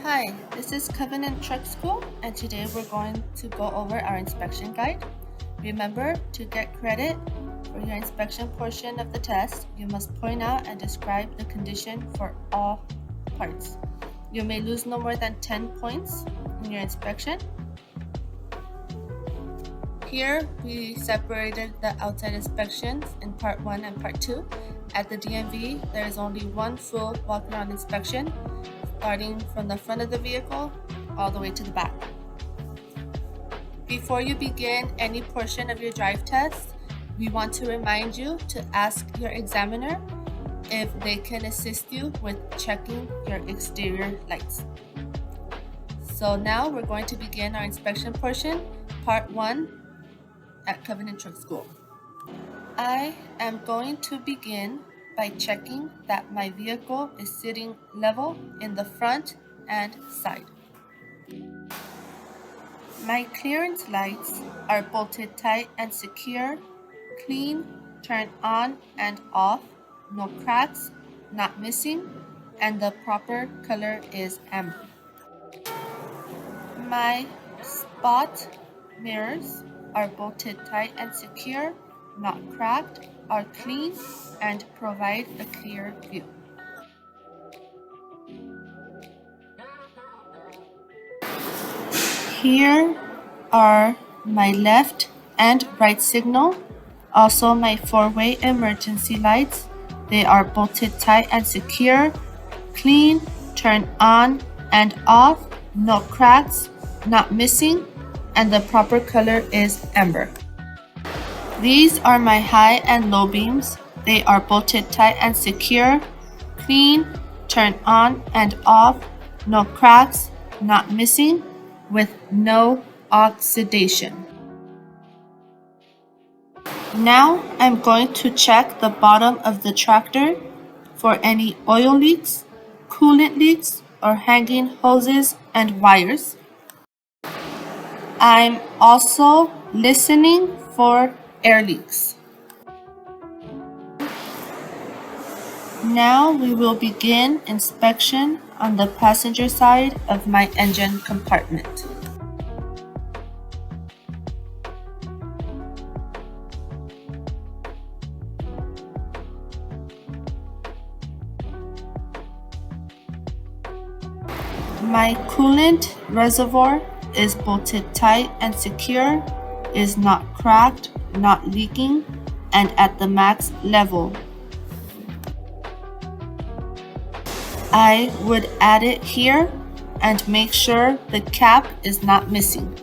Hi, this is Covenant Truck School, and today we're going to go over our inspection guide. Remember, to get credit for your inspection portion of the test, you must point out and describe the condition for all parts. You may lose no more than 10 points in your inspection. Here, we separated the outside inspections in Part 1 and Part 2. At the DMV, there is only one full walk-around inspection, starting from the front of the vehicle all the way to the back. Before you begin any portion of your drive test, we want to remind you to ask your examiner if they can assist you with checking your exterior lights. So now we're going to begin our inspection portion, Part 1 at Covenant Truck School. I am going to begin by checking that my vehicle is sitting level in the front and side. My clearance lights are bolted tight and secure, clean, turned on and off, no cracks, not missing, and the proper color is amber. My spot mirrors are bolted tight and secure, not cracked, are clean, and provide a clear view. Here are my left and right signal, also my four-way emergency lights. They are bolted tight and secure, clean, turned on and off, no cracks, not missing, and the proper color is amber. These are my high and low beams. They are bolted tight and secure, clean, turned on and off, no cracks, not missing, with no oxidation. Now I'm going to check the bottom of the tractor for any oil leaks, coolant leaks, or hanging hoses and wires. I'm also listening for air leaks. Now we will begin inspection on the passenger side of my engine compartment. My coolant reservoir is bolted tight and secure, is not cracked, not leaking, and at the max level. I would add it here and make sure the cap is not missing.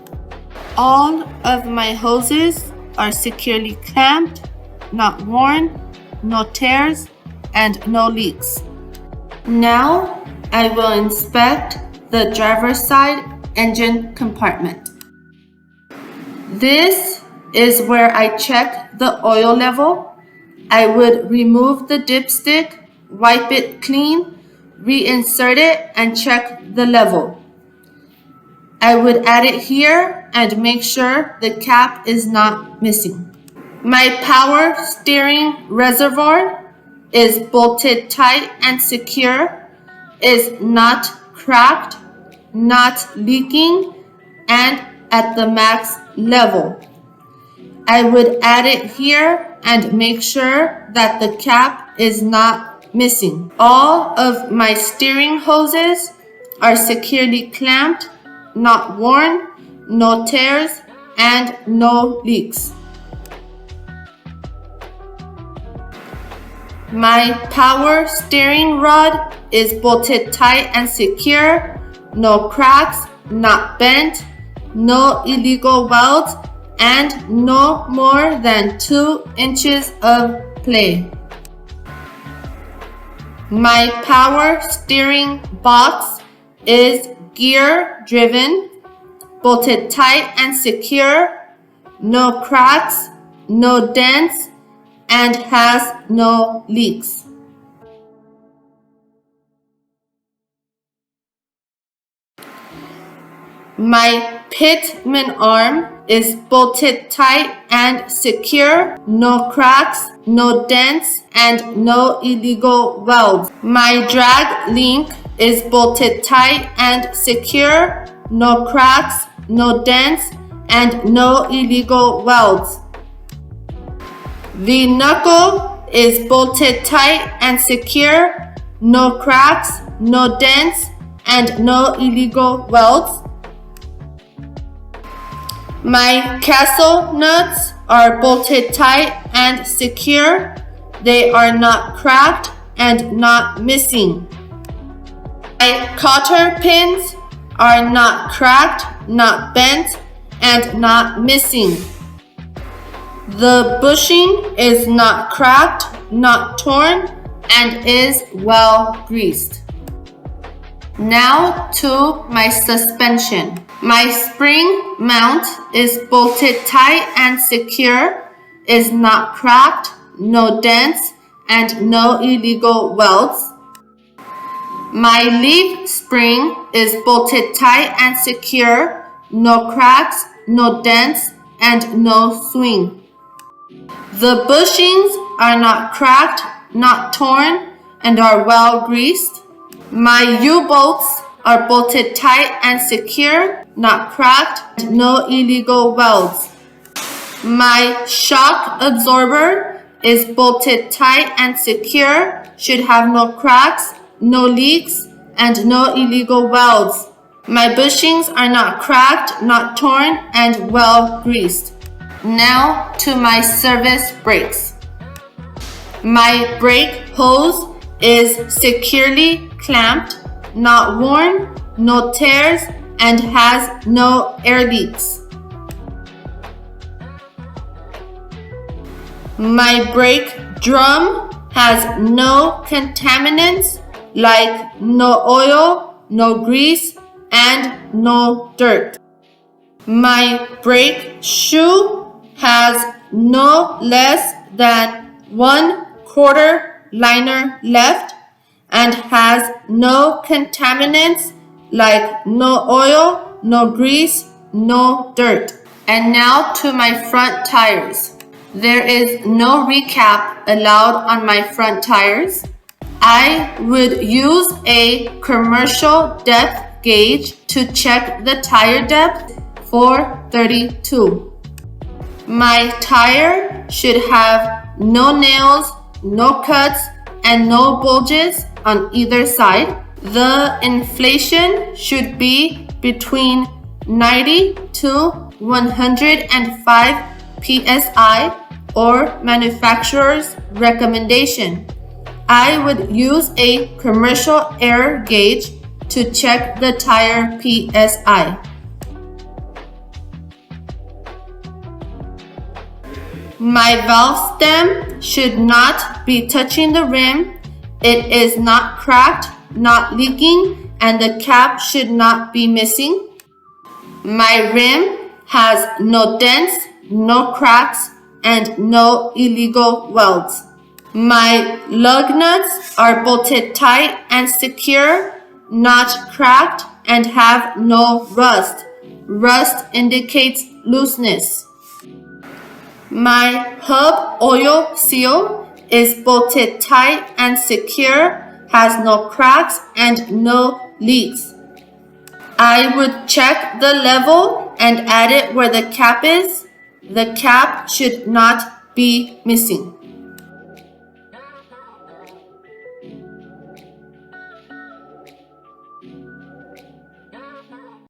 All of my hoses are securely clamped, not worn, no tears, and no leaks. Now I will inspect the driver's side engine compartment. This is where I check the oil level. I would remove the dipstick, wipe it clean, reinsert it, and check the level. I would add it here and make sure the cap is not missing. My power steering reservoir is bolted tight and secure, is not cracked, not leaking, and at the max level. I would add it here and make sure that the cap is not missing. All of my steering hoses are securely clamped, not worn, no tears, and no leaks. My power steering rod is bolted tight and secure, no cracks, not bent, no illegal welds, and no more than 2 inches of play. My power steering box is gear driven, bolted tight and secure, no cracks, no dents, and has no leaks. My pitman arm is bolted tight and secure, no cracks, no dents, and no illegal welds. My drag link is bolted tight and secure, no cracks, no dents, and no illegal welds. The knuckle is bolted tight and secure, no cracks, no dents, and no illegal welds. My castle nuts are bolted tight and secure. They are not cracked and not missing. My cotter pins are not cracked, not bent, and not missing. The bushing is not cracked, not torn, and is well greased. Now to my suspension. My spring mount is bolted tight and secure, is not cracked, no dents, and no illegal welds. My leaf spring is bolted tight and secure, no cracks, no dents, and no swing. The bushings are not cracked, not torn, and are well greased. My U-bolts are bolted tight and secure, not cracked, and no illegal welds. My shock absorber is bolted tight and secure, should have no cracks, no leaks, and no illegal welds. My bushings are not cracked, not torn, and well greased. Now to my service brakes. My brake hose is securely clamped, not worn, no tears, and has no air leaks. My brake drum has no contaminants like no oil, no grease, and no dirt. My brake shoe has no less than 1/4 liner left and has no contaminants like no oil, no grease, no dirt. And now to my front tires. There is no recap allowed on my front tires. I would use a commercial depth gauge to check the tire depth for 32. My tire should have no nails, no cuts, and no bulges on either side. The inflation should be between 90 to 105 psi or manufacturer's recommendation. I would use a commercial air gauge to check the tire PSI. My valve stem should not be touching the rim. It is not cracked, not leaking, and the cap should not be missing. My rim has no dents, no cracks, and no illegal welds. My lug nuts are bolted tight and secure, not cracked, and have no rust. Rust indicates looseness. My hub oil seal is bolted tight and secure, has no cracks and no leaks. I would check the level and add it where the cap is. The cap should not be missing.